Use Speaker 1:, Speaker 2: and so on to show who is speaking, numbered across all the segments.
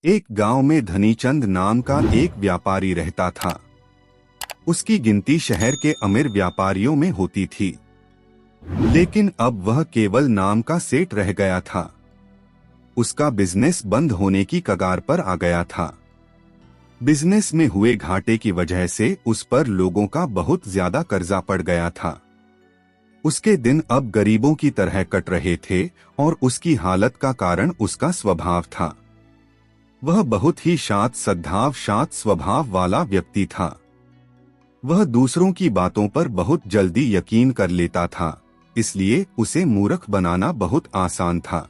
Speaker 1: एक गांव में धनीचंद नाम का एक व्यापारी रहता था। उसकी गिनती शहर के अमीर व्यापारियों में होती थी, लेकिन अब वह केवल नाम का सेठ रह गया था। उसका बिजनेस बंद होने की कगार पर आ गया था। बिजनेस में हुए घाटे की वजह से उस पर लोगों का बहुत ज्यादा कर्जा पड़ गया था। उसके दिन अब गरीबों की तरह कट रहे थे और उसकी हालत का कारण उसका स्वभाव था। वह बहुत ही शांत स्वभाव वाला व्यक्ति था। वह दूसरों की बातों पर बहुत जल्दी यकीन कर लेता था, इसलिए उसे मूर्ख बनाना बहुत आसान था।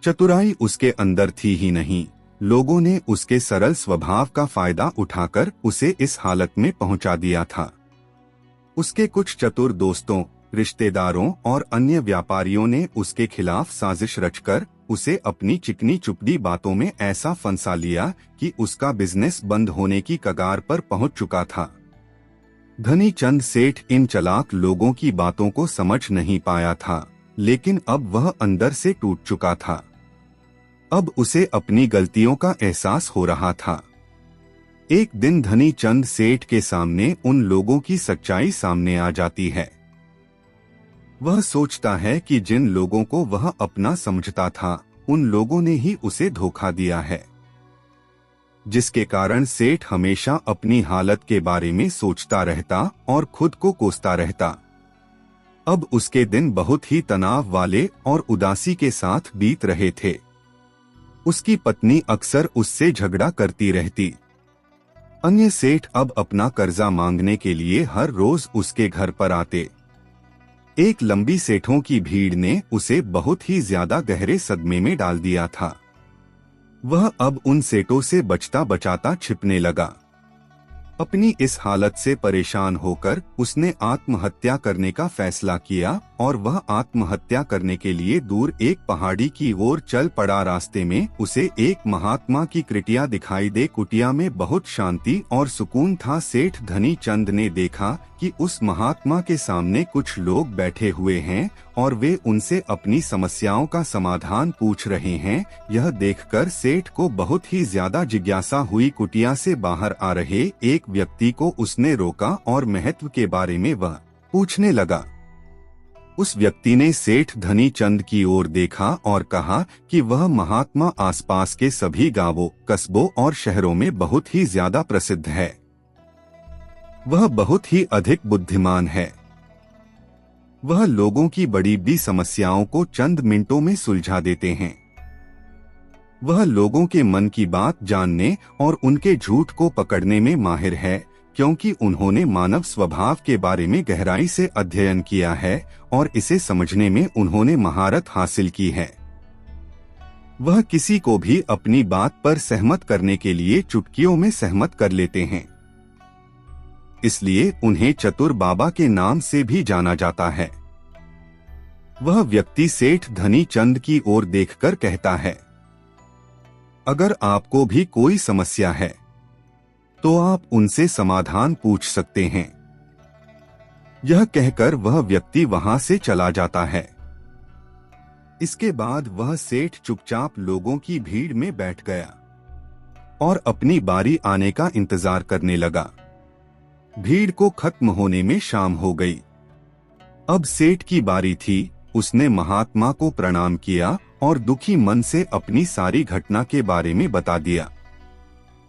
Speaker 1: चतुराई उसके अंदर थी ही नहीं, लोगों ने उसके सरल स्वभाव का फायदा उठाकर उसे इस हालत में पहुंचा दिया था। उसके कुछ चतुर दोस्तों, रिश्तेदारों और अन्य व्यापारियों ने उसके खिलाफ साजिश रचकर उसे अपनी चिकनी चुपड़ी बातों में ऐसा फंसा लिया कि उसका बिजनेस बंद होने की कगार पर पहुंच चुका था। धनीचंद सेठ इन चालाक लोगों की बातों को समझ नहीं पाया था, लेकिन अब वह अंदर से टूट चुका था। अब उसे अपनी गलतियों का एहसास हो रहा था। एक दिन धनीचंद सेठ के सामने उन लोगों की सच्चाई सामने आ जाती है। वह सोचता है कि जिन लोगों को वह अपना समझता था, उन लोगों ने ही उसे धोखा दिया है, जिसके कारण सेठ हमेशा अपनी हालत के बारे में सोचता रहता और खुद को कोसता रहता। अब उसके दिन बहुत ही तनाव वाले और उदासी के साथ बीत रहे थे। उसकी पत्नी अक्सर उससे झगड़ा करती रहती। अन्य सेठ अब अपना कर्जा मांगने के लिए हर रोज उसके घर पर आते। एक लंबी सेठों की भीड़ ने उसे बहुत ही ज्यादा गहरे सदमे में डाल दिया था। वह अब उन सेठों से बचता बचाता छिपने लगा। अपनी इस हालत से परेशान होकर उसने आत्महत्या करने का फैसला किया और वह आत्महत्या करने के लिए दूर एक पहाड़ी की ओर चल पड़ा। रास्ते में उसे एक महात्मा की कुटिया दिखाई दे। कुटिया में बहुत शांति और सुकून था। सेठ धनीचंद ने देखा कि उस महात्मा के सामने कुछ लोग बैठे हुए हैं और वे उनसे अपनी समस्याओं का समाधान पूछ रहे हैं। यह देखकर सेठ को बहुत ही ज्यादा जिज्ञासा हुई। कुटिया से बाहर आ रहे एक व्यक्ति को उसने रोका और महत्व के बारे में वह पूछने लगा। उस व्यक्ति ने सेठ धनीचंद की ओर देखा और कहा कि वह महात्मा आसपास के सभी गांवों, कस्बों और शहरों में बहुत ही ज्यादा प्रसिद्ध है। वह बहुत ही अधिक बुद्धिमान है। वह लोगों की बड़ी बड़ी समस्याओं को चंद मिनटों में सुलझा देते हैं। वह लोगों के मन की बात जानने और उनके झूठ को पकड़ने में माहिर है, क्योंकि उन्होंने मानव स्वभाव के बारे में गहराई से अध्ययन किया है और इसे समझने में उन्होंने महारत हासिल की है। वह किसी को भी अपनी बात पर सहमत करने के लिए चुटकियों में सहमत कर लेते हैं। इसलिए उन्हें चतुर बाबा के नाम से भी जाना जाता है। वह व्यक्ति सेठ धनीचंद की ओर देखकर कहता है, अगर आपको भी कोई समस्या है तो आप उनसे समाधान पूछ सकते हैं। यह कहकर वह व्यक्ति वहां से चला जाता है। इसके बाद वह सेठ चुपचाप लोगों की भीड़ में बैठ गया और अपनी बारी आने का इंतजार करने लगा। भीड़ को खत्म होने में शाम हो गई। अब सेठ की बारी थी। उसने महात्मा को प्रणाम किया और दुखी मन से अपनी सारी घटना के बारे में बता दिया।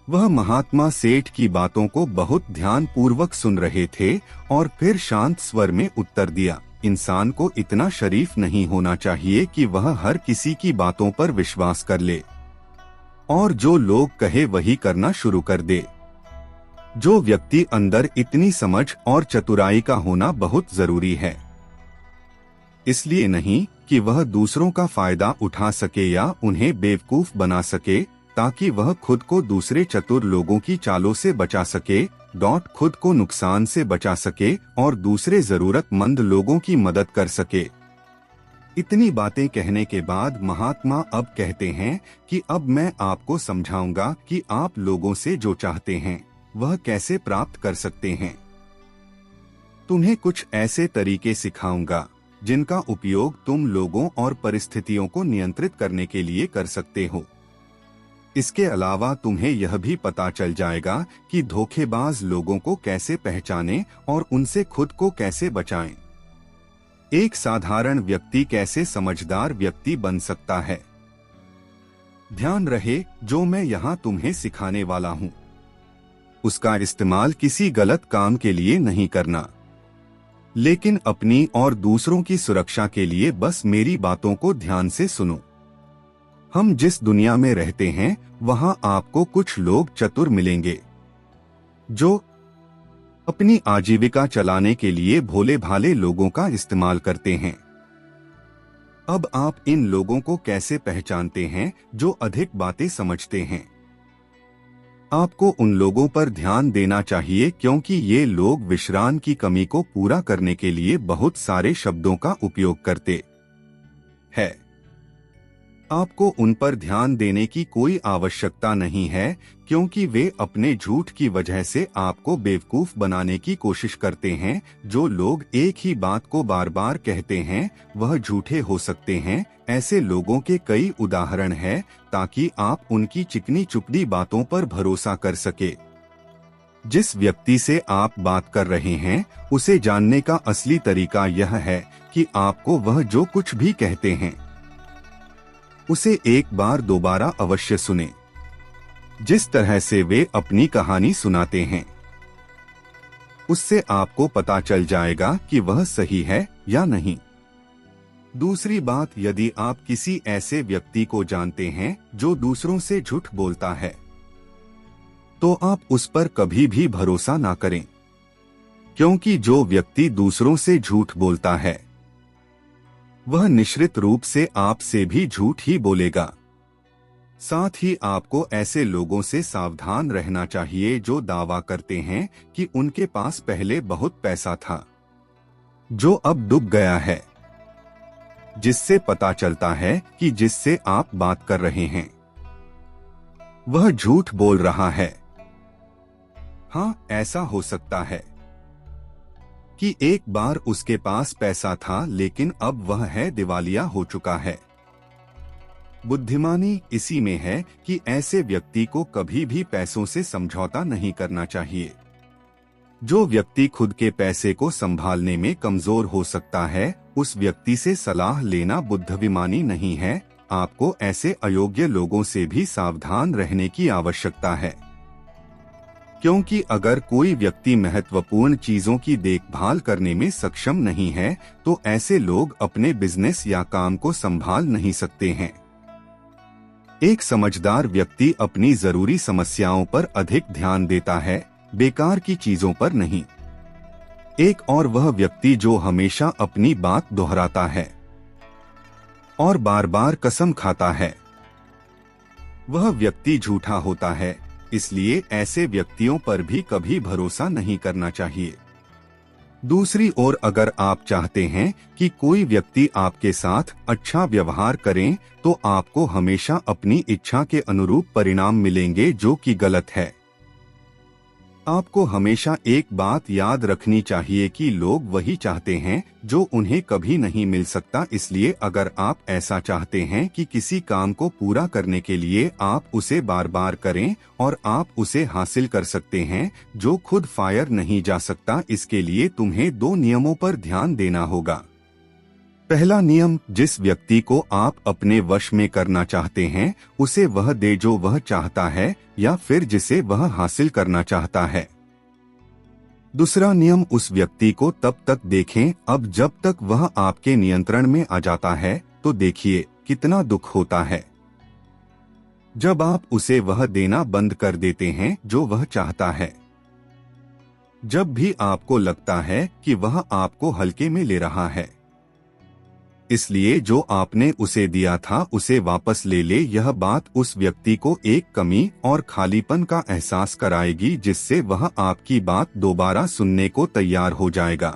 Speaker 1: वह महात्मा सेठ की बातों को बहुत ध्यान पूर्वक सुन रहे थे और फिर शांत स्वर में उत्तर दिया, इंसान को इतना शरीफ नहीं होना चाहिए कि वह हर किसी की बातों पर विश्वास कर ले और जो लोग कहे वही करना शुरू कर दे। जो व्यक्ति अंदर इतनी समझ और चतुराई का होना बहुत जरूरी है, इसलिए नहीं कि वह दूसरों का फायदा उठा सके या उन्हें बेवकूफ बना सके, ताकि वह खुद को दूसरे चतुर लोगों की चालों से बचा सके, खुद को नुकसान से बचा सके और दूसरे जरूरतमंद लोगों की मदद कर सके। इतनी बातें कहने के बाद महात्मा अब कहते हैं कि अब मैं आपको समझाऊंगा कि आप लोगों से जो चाहते हैं वह कैसे प्राप्त कर सकते हैं। तुम्हें कुछ ऐसे तरीके सिखाऊंगा जिनका उपयोग तुम लोगों और परिस्थितियों को नियंत्रित करने के लिए कर सकते हो। इसके अलावा तुम्हें यह भी पता चल जाएगा कि धोखेबाज लोगों को कैसे पहचानें और उनसे खुद को कैसे बचाएं। एक साधारण व्यक्ति कैसे समझदार व्यक्ति बन सकता है। ध्यान रहे, जो मैं यहाँ तुम्हें सिखाने वाला हूँ उसका इस्तेमाल किसी गलत काम के लिए नहीं करना, लेकिन अपनी और दूसरों की सुरक्षा के लिए बस मेरी बातों को ध्यान से सुनो। हम जिस दुनिया में रहते हैं वहां आपको कुछ लोग चतुर मिलेंगे जो अपनी आजीविका चलाने के लिए भोले भाले लोगों का इस्तेमाल करते हैं। अब आप इन लोगों को कैसे पहचानते हैं जो अधिक बातें समझते हैं? आपको उन लोगों पर ध्यान देना चाहिए क्योंकि ये लोग विश्राम की कमी को पूरा करने के लिए बहुत सारे शब्दों का उपयोग करते हैं। आपको उन पर ध्यान देने की कोई आवश्यकता नहीं है क्योंकि वे अपने झूठ की वजह से आपको बेवकूफ बनाने की कोशिश करते हैं। जो लोग एक ही बात को बार बार कहते हैं वह झूठे हो सकते हैं। ऐसे लोगों के कई उदाहरण हैं ताकि आप उनकी चिकनी चुपड़ी बातों पर भरोसा कर सके। जिस व्यक्ति से आप बात कर रहे हैं उसे जानने का असली तरीका यह है कि आपको वह जो कुछ भी कहते हैं उसे एक बार दोबारा अवश्य सुने, जिस तरह से वे अपनी कहानी सुनाते हैं। उससे आपको पता चल जाएगा कि वह सही है या नहीं। दूसरी बात, यदि आप किसी ऐसे व्यक्ति को जानते हैं जो दूसरों से झूठ बोलता है तो आप उस पर कभी भी भरोसा ना करें, क्योंकि जो व्यक्ति दूसरों से झूठ बोलता है वह निश्चित रूप से आपसे भी झूठ ही बोलेगा। साथ ही आपको ऐसे लोगों से सावधान रहना चाहिए जो दावा करते हैं कि उनके पास पहले बहुत पैसा था जो अब डूब गया है, जिससे पता चलता है कि जिससे आप बात कर रहे हैं वह झूठ बोल रहा है। हाँ, ऐसा हो सकता है कि एक बार उसके पास पैसा था लेकिन अब वह है दिवालिया हो चुका है। बुद्धिमानी इसी में है कि ऐसे व्यक्ति को कभी भी पैसों से समझौता नहीं करना चाहिए। जो व्यक्ति खुद के पैसे को संभालने में कमजोर हो सकता है उस व्यक्ति से सलाह लेना बुद्धिमानी नहीं है। आपको ऐसे अयोग्य लोगों से भी सावधान रहने की आवश्यकता है, क्योंकि अगर कोई व्यक्ति महत्वपूर्ण चीजों की देखभाल करने में सक्षम नहीं है तो ऐसे लोग अपने बिजनेस या काम को संभाल नहीं सकते हैं। एक समझदार व्यक्ति अपनी जरूरी समस्याओं पर अधिक ध्यान देता है, बेकार की चीजों पर नहीं। एक और वह व्यक्ति जो हमेशा अपनी बात दोहराता है और बार बार कसम खाता है वह व्यक्ति झूठा होता है। इसलिए ऐसे व्यक्तियों पर भी कभी भरोसा नहीं करना चाहिए। दूसरी ओर, अगर आप चाहते हैं कि कोई व्यक्ति आपके साथ अच्छा व्यवहार करे तो आपको हमेशा अपनी इच्छा के अनुरूप परिणाम मिलेंगे, जो कि गलत है। आपको हमेशा एक बात याद रखनी चाहिए कि लोग वही चाहते हैं जो उन्हें कभी नहीं मिल सकता। इसलिए अगर आप ऐसा चाहते हैं कि किसी काम को पूरा करने के लिए आप उसे बार बार करें और आप उसे हासिल कर सकते हैं जो खुद फायर नहीं जा सकता, इसके लिए तुम्हें 2 नियमों पर ध्यान देना होगा। पहला नियम, जिस व्यक्ति को आप अपने वश में करना चाहते हैं उसे वह दे जो वह चाहता है या फिर जिसे वह हासिल करना चाहता है। दूसरा नियम, उस व्यक्ति को तब तक देखें अब जब तक वह आपके नियंत्रण में आ जाता है। तो देखिए कितना दुख होता है जब आप उसे वह देना बंद कर देते हैं जो वह चाहता है। जब भी आपको लगता है कि वह आपको हल्के में ले रहा है, इसलिए जो आपने उसे दिया था उसे वापस ले ले। यह बात उस व्यक्ति को एक कमी और खालीपन का एहसास कराएगी जिससे वह आपकी बात दोबारा सुनने को तैयार हो जाएगा।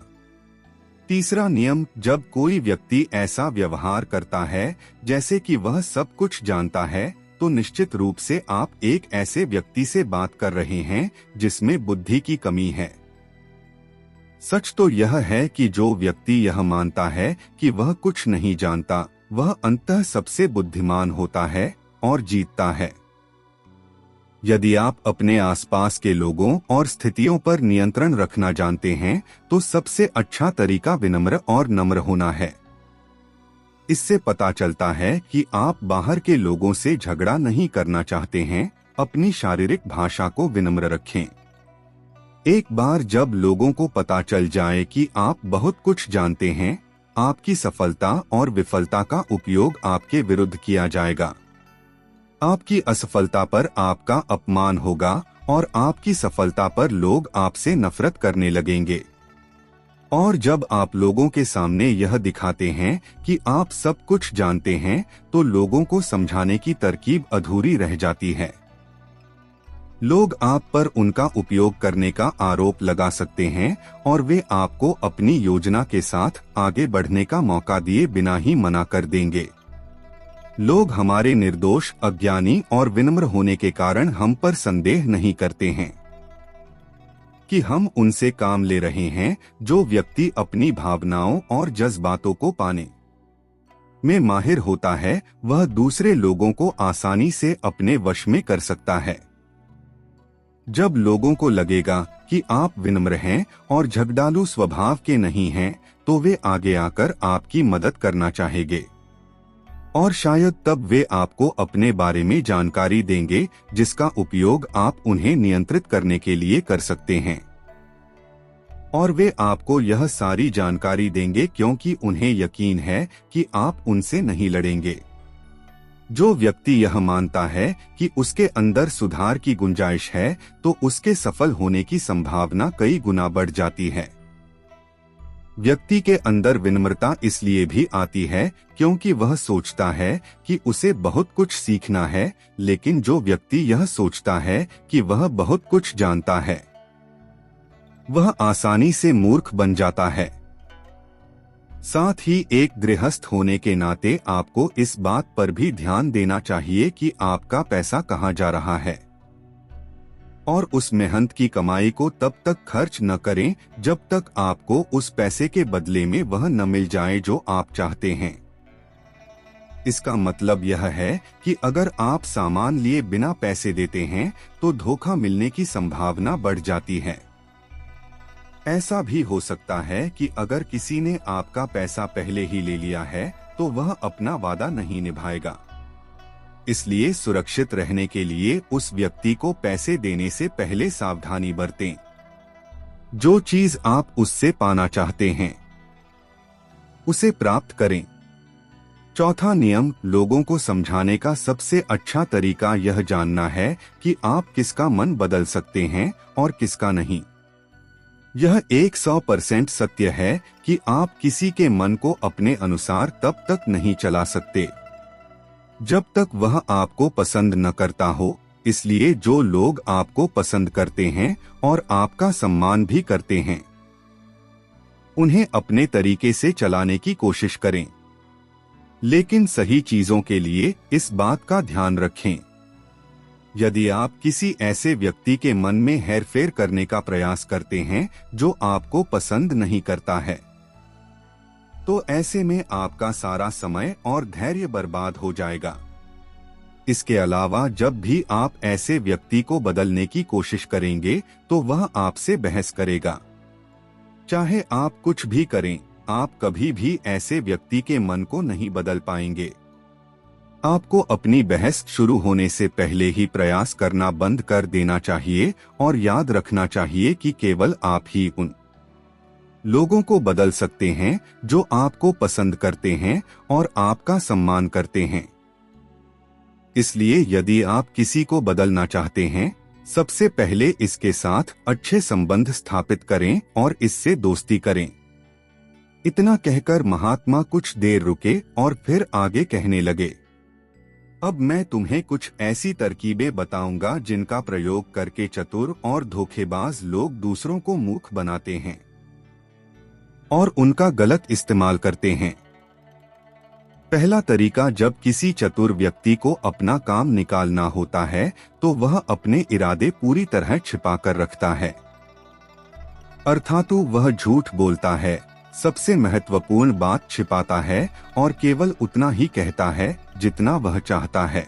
Speaker 1: तीसरा नियम, जब कोई व्यक्ति ऐसा व्यवहार करता है जैसे कि वह सब कुछ जानता है तो निश्चित रूप से आप एक ऐसे व्यक्ति से बात कर रहे हैं जिसमें बुद्धि की कमी है। सच तो यह है कि जो व्यक्ति यह मानता है कि वह कुछ नहीं जानता वह अंततः सबसे बुद्धिमान होता है और जीतता है। यदि आप अपने आसपास के लोगों और स्थितियों पर नियंत्रण रखना जानते हैं तो सबसे अच्छा तरीका विनम्र और नम्र होना है। इससे पता चलता है कि आप बाहर के लोगों से झगड़ा नहीं करना चाहते हैं। अपनी शारीरिक भाषा को विनम्र रखें। एक बार जब लोगों को पता चल जाए कि आप बहुत कुछ जानते हैं, आपकी सफलता और विफलता का उपयोग आपके विरुद्ध किया जाएगा। आपकी असफलता पर आपका अपमान होगा और आपकी सफलता पर लोग आपसे नफरत करने लगेंगे। और जब आप लोगों के सामने यह दिखाते हैं कि आप सब कुछ जानते हैं, तो लोगों को समझाने की तरकीब अधूरी रह जाती है। लोग आप पर उनका उपयोग करने का आरोप लगा सकते हैं और वे आपको अपनी योजना के साथ आगे बढ़ने का मौका दिए बिना ही मना कर देंगे। लोग हमारे निर्दोष, अज्ञानी और विनम्र होने के कारण हम पर संदेह नहीं करते हैं कि हम उनसे काम ले रहे हैं। जो व्यक्ति अपनी भावनाओं और जज्बातों को पाने में माहिर होता है, वह दूसरे लोगों को आसानी से अपने वश में कर सकता है। जब लोगों को लगेगा कि आप विनम्र हैं और झगड़ालू स्वभाव के नहीं हैं, तो वे आगे आकर आपकी मदद करना चाहेंगे और शायद तब वे आपको अपने बारे में जानकारी देंगे जिसका उपयोग आप उन्हें नियंत्रित करने के लिए कर सकते हैं। और वे आपको यह सारी जानकारी देंगे क्योंकि उन्हें यकीन है कि आप उनसे नहीं लड़ेंगे। जो व्यक्ति यह मानता है कि उसके अंदर सुधार की गुंजाइश है, तो उसके सफल होने की संभावना कई गुना बढ़ जाती है। व्यक्ति के अंदर विनम्रता इसलिए भी आती है क्योंकि वह सोचता है कि उसे बहुत कुछ सीखना है, लेकिन जो व्यक्ति यह सोचता है कि वह बहुत कुछ जानता है, वह आसानी से मूर्ख बन जाता है। साथ ही एक गृहस्थ होने के नाते आपको इस बात पर भी ध्यान देना चाहिए कि आपका पैसा कहाँ जा रहा है और उस मेहनत की कमाई को तब तक खर्च न करें जब तक आपको उस पैसे के बदले में वह न मिल जाए जो आप चाहते हैं। इसका मतलब यह है कि अगर आप सामान लिए बिना पैसे देते हैं तो धोखा मिलने की संभावना बढ़ जाती है। ऐसा भी हो सकता है कि अगर किसी ने आपका पैसा पहले ही ले लिया है तो वह अपना वादा नहीं निभाएगा। इसलिए सुरक्षित रहने के लिए उस व्यक्ति को पैसे देने से पहले सावधानी बरतें। जो चीज आप उससे पाना चाहते हैं, उसे प्राप्त करें। चौथा नियम, लोगों को समझाने का सबसे अच्छा तरीका यह जानना है कि आप किसका मन बदल सकते हैं और किसका नहीं। यह 100% सत्य है कि आप किसी के मन को अपने अनुसार तब तक नहीं चला सकते जब तक वह आपको पसंद न करता हो। इसलिए जो लोग आपको पसंद करते हैं और आपका सम्मान भी करते हैं, उन्हें अपने तरीके से चलाने की कोशिश करें। लेकिन सही चीजों के लिए इस बात का ध्यान रखें। यदि आप किसी ऐसे व्यक्ति के मन में हेरफेर करने का प्रयास करते हैं जो आपको पसंद नहीं करता है, तो ऐसे में आपका सारा समय और धैर्य बर्बाद हो जाएगा। इसके अलावा जब भी आप ऐसे व्यक्ति को बदलने की कोशिश करेंगे तो वह आपसे बहस करेगा। चाहे आप कुछ भी करें, आप कभी भी ऐसे व्यक्ति के मन को नहीं बदल पाएंगे। आपको अपनी बहस शुरू होने से पहले ही प्रयास करना बंद कर देना चाहिए और याद रखना चाहिए कि केवल आप ही उन लोगों को बदल सकते हैं जो आपको पसंद करते हैं और आपका सम्मान करते हैं। इसलिए यदि आप किसी को बदलना चाहते हैं, सबसे पहले इसके साथ अच्छे संबंध स्थापित करें और इससे दोस्ती करें। इतना कहकर महात्मा कुछ देर रुके और फिर आगे कहने लगे, अब मैं तुम्हें कुछ ऐसी तरकीबें बताऊंगा जिनका प्रयोग करके चतुर और धोखेबाज लोग दूसरों को मूर्ख बनाते हैं और उनका गलत इस्तेमाल करते हैं। पहला तरीका, जब किसी चतुर व्यक्ति को अपना काम निकालना होता है तो वह अपने इरादे पूरी तरह छिपा कर रखता है, अर्थात वह झूठ बोलता है, सबसे महत्वपूर्ण बात छिपाता है और केवल उतना ही कहता है जितना वह चाहता है।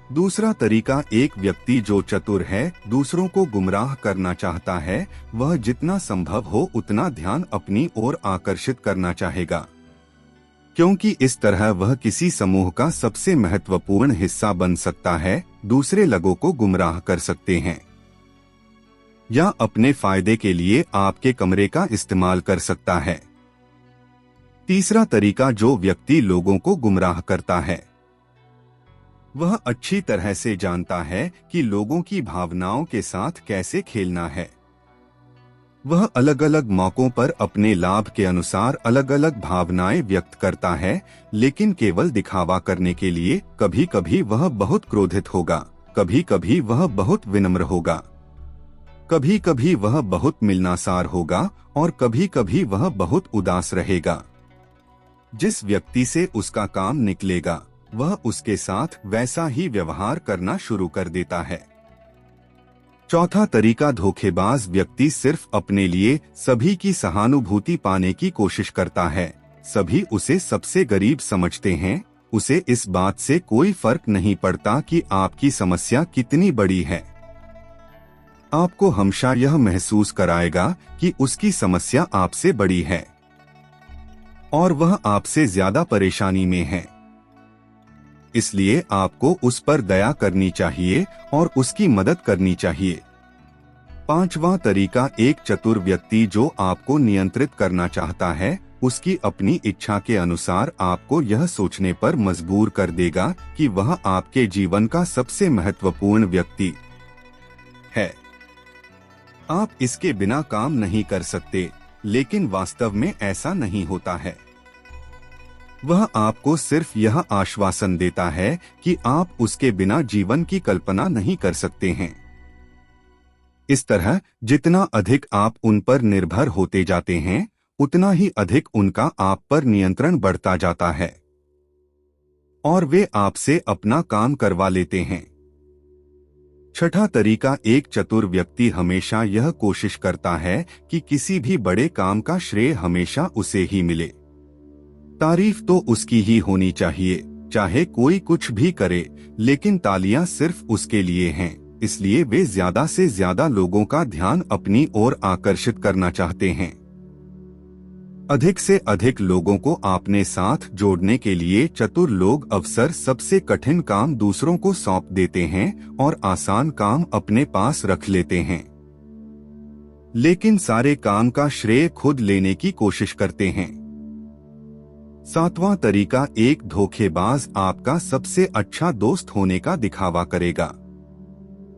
Speaker 1: दूसरा तरीका, एक व्यक्ति जो चतुर है, दूसरों को गुमराह करना चाहता है, वह जितना संभव हो उतना ध्यान अपनी ओर आकर्षित करना चाहेगा, क्योंकि इस तरह वह किसी समूह का सबसे महत्वपूर्ण हिस्सा बन सकता है, दूसरे लोगों को गुमराह कर सकते हैं या अपने फायदे के लिए आपके कमरे का इस्तेमाल कर सकता है। तीसरा तरीका, जो व्यक्ति लोगों को गुमराह करता है, वह अच्छी तरह से जानता है कि लोगों की भावनाओं के साथ कैसे खेलना है। वह अलग अलग मौकों पर अपने लाभ के अनुसार अलग अलग भावनाएं व्यक्त करता है, लेकिन केवल दिखावा करने के लिए। कभी कभी वह बहुत क्रोधित होगा, कभी कभी वह बहुत विनम्र होगा, कभी कभी वह बहुत मिलनसार होगा और कभी कभी वह बहुत उदास रहेगा। जिस व्यक्ति से उसका काम निकलेगा, वह उसके साथ वैसा ही व्यवहार करना शुरू कर देता है। चौथा तरीका, धोखेबाज व्यक्ति सिर्फ अपने लिए सभी की सहानुभूति पाने की कोशिश करता है। सभी उसे सबसे गरीब समझते हैं, उसे इस बात से कोई फर्क नहीं पड़ता कि आपकी समस्या कितनी बड़ी है। आपको हमेशा यह महसूस कराएगा कि उसकी समस्या आपसे बड़ी है और वह आपसे ज्यादा परेशानी में है। इसलिए आपको उस पर दया करनी चाहिए और उसकी मदद करनी चाहिए। पांचवा तरीका, एक चतुर व्यक्ति जो आपको नियंत्रित करना चाहता है, उसकी अपनी इच्छा के अनुसार आपको यह सोचने पर मजबूर कर देगा कि वह आपके जीवन का सबसे महत्वपूर्ण व्यक्ति है। आप इसके बिना काम नहीं कर सकते, लेकिन वास्तव में ऐसा नहीं होता है। वह आपको सिर्फ यह आश्वासन देता है कि आप उसके बिना जीवन की कल्पना नहीं कर सकते हैं। इस तरह जितना अधिक आप उन पर निर्भर होते जाते हैं, उतना ही अधिक उनका आप पर नियंत्रण बढ़ता जाता है और वे आपसे अपना काम करवा लेते हैं। छठा तरीका, एक चतुर व्यक्ति हमेशा यह कोशिश करता है कि किसी भी बड़े काम का श्रेय हमेशा उसे ही मिले। तारीफ तो उसकी ही होनी चाहिए, चाहे कोई कुछ भी करे, लेकिन तालियां सिर्फ उसके लिए हैं। इसलिए वे ज्यादा से ज्यादा लोगों का ध्यान अपनी ओर आकर्षित करना चाहते हैं। अधिक से अधिक लोगों को अपने साथ जोड़ने के लिए चतुर लोग अक्सर सबसे कठिन काम दूसरों को सौंप देते हैं और आसान काम अपने पास रख लेते हैं, लेकिन सारे काम का श्रेय खुद लेने की कोशिश करते हैं। सातवां तरीका, एक धोखेबाज आपका सबसे अच्छा दोस्त होने का दिखावा करेगा।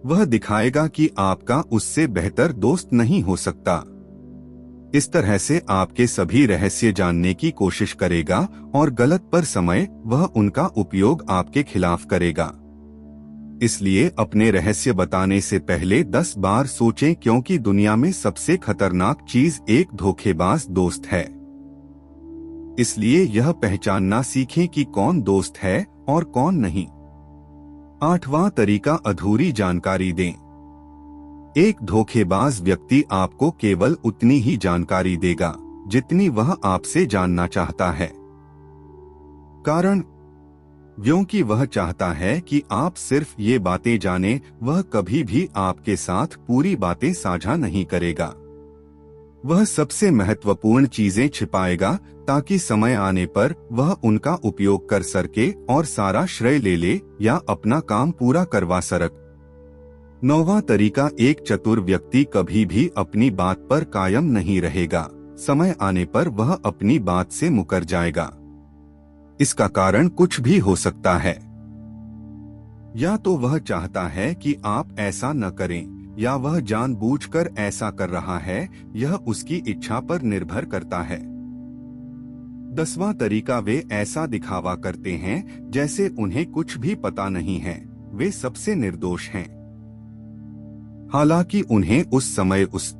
Speaker 1: वह दिखाएगा कि आपका उससे बेहतर दोस्त नहीं हो सकता। इस तरह से आपके सभी रहस्य जानने की कोशिश करेगा और गलत पर समय वह उनका उपयोग आपके खिलाफ करेगा। इसलिए अपने रहस्य बताने से पहले 10 बार सोचें, क्योंकि दुनिया में सबसे खतरनाक चीज एक धोखेबाज दोस्त है। इसलिए यह पहचानना सीखें कि कौन दोस्त है और कौन नहीं। आठवां तरीका, अधूरी जानकारी दें। एक धोखेबाज व्यक्ति आपको केवल उतनी ही जानकारी देगा जितनी वह आपसे जानना चाहता है। कारण, क्योंकि वह चाहता है कि आप सिर्फ ये बातें जानें, वह कभी भी आपके साथ पूरी बातें साझा नहीं करेगा। वह सबसे महत्वपूर्ण चीजें छिपाएगा ताकि समय आने पर वह उनका उपयोग कर सके और सारा श्रेय ले ले या अपना काम पूरा करवा सके। नौवां तरीका, एक चतुर व्यक्ति कभी भी अपनी बात पर कायम नहीं रहेगा। समय आने पर वह अपनी बात से मुकर जाएगा। इसका कारण कुछ भी हो सकता है। या तो वह चाहता है कि आप ऐसा न करें, या वह जानबूझकर ऐसा कर रहा है, यह उसकी इच्छा पर निर्भर करता है। 10वां तरीका, वे ऐसा दिखावा करते हैं जैसे उन्हें कुछ भी पता नहीं है। वे सबसे निर्दोष हैं, हालांकि उन्हें उस समय उस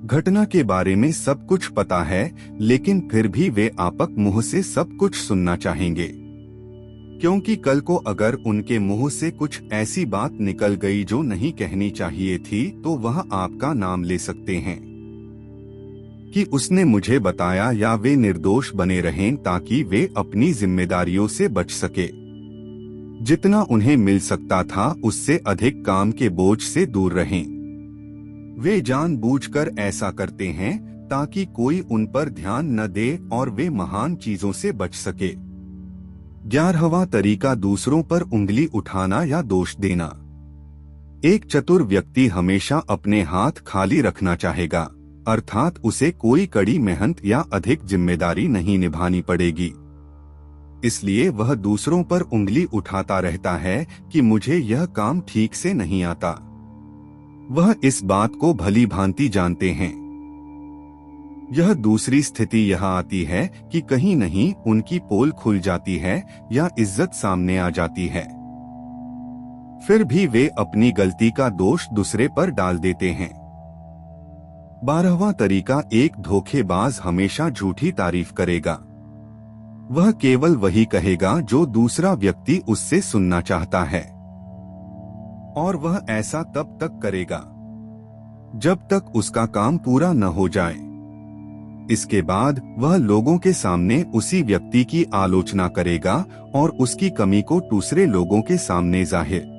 Speaker 1: घटना के बारे में सब कुछ पता है, लेकिन फिर भी वे आपक मुंह से सब कुछ सुनना चाहेंगे, क्योंकि कल को अगर उनके मुंह से कुछ ऐसी बात निकल गई जो नहीं कहनी चाहिए थी, तो वह आपका नाम ले सकते हैं कि उसने मुझे बताया, या वे निर्दोष बने रहें ताकि वे अपनी जिम्मेदारियों से बच सके। जितना उन्हें मिल सकता था उससे अधिक काम के बोझ से दूर रहें। वे जानबूझकर ऐसा करते हैं ताकि कोई उन पर ध्यान न दे और वे महान चीजों से बच सके। 11वां तरीका दूसरों पर उंगली उठाना या दोष देना। एक चतुर व्यक्ति हमेशा अपने हाथ खाली रखना चाहेगा, अर्थात उसे कोई कड़ी मेहनत या अधिक जिम्मेदारी नहीं निभानी पड़ेगी। इसलिए वह दूसरों पर उंगली उठाता रहता है कि मुझे यह काम ठीक से नहीं आता। वह इस बात को भली भांति जानते हैं। यह दूसरी स्थिति यह आती है कि कहीं नहीं उनकी पोल खुल जाती है या इज्जत सामने आ जाती है। फिर भी वे अपनी गलती का दोष दूसरे पर डाल देते हैं। 12वां तरीका एक धोखेबाज हमेशा झूठी तारीफ करेगा। वह केवल वही कहेगा जो दूसरा व्यक्ति उससे सुनना चाहता है, और वह ऐसा तब तक करेगा जब तक उसका काम पूरा न हो जाए। इसके बाद वह लोगों के सामने उसी व्यक्ति की आलोचना करेगा और उसकी कमी को दूसरे लोगों के सामने जाहिर।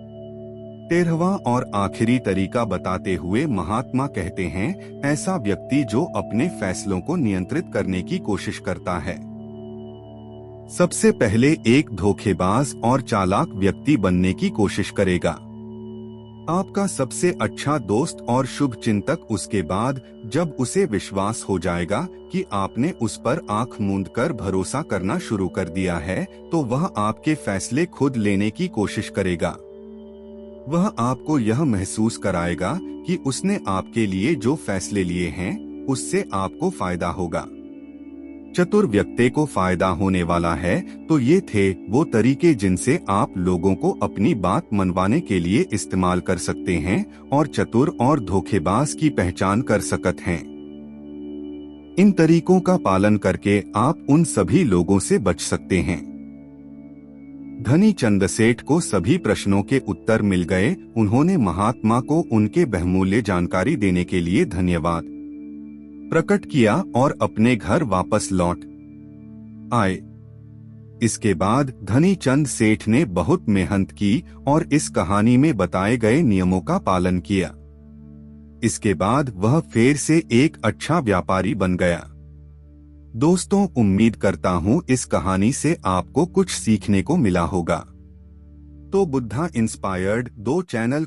Speaker 1: 13वां और आखिरी तरीका बताते हुए महात्मा कहते हैं, ऐसा व्यक्ति जो अपने फैसलों को नियंत्रित करने की कोशिश करता है। सबसे पहले एक धोखेबाज और चालाक व्यक्ति बनने की कोशिश करेगा। आपका सबसे अच्छा दोस्त और शुभ चिंतक उसके बाद जब उसे विश्वास हो जाएगा कि आपने उस पर आंख मूंद कर भरोसा करना शुरू कर दिया है, तो वह आपके फैसले खुद लेने की कोशिश करेगा। वह आपको यह महसूस कराएगा कि उसने आपके लिए जो फैसले लिए हैं उससे आपको फायदा होगा। चतुर व्यक्ति को फायदा होने वाला है। तो ये थे वो तरीके जिनसे आप लोगों को अपनी बात मनवाने के लिए इस्तेमाल कर सकते हैं और चतुर और धोखेबाज की पहचान कर सकते हैं। इन तरीकों का पालन करके आप उन सभी लोगों से बच सकते हैं। धनी चंद सेठ को सभी प्रश्नों के उत्तर मिल गए। उन्होंने महात्मा को उनके बहुमूल्य जानकारी देने के लिए धन्यवाद प्रकट किया और अपने घर वापस लौट आए। इसके बाद धनी चंद सेठ ने बहुत मेहनत की और इस कहानी में बताए गए नियमों का पालन किया। इसके बाद वह फिर से एक अच्छा व्यापारी बन गया। दोस्तों, उम्मीद करता हूँ इस कहानी से आपको कुछ सीखने को मिला होगा। तो बुद्धा इंस्पायर्ड 2 चैनल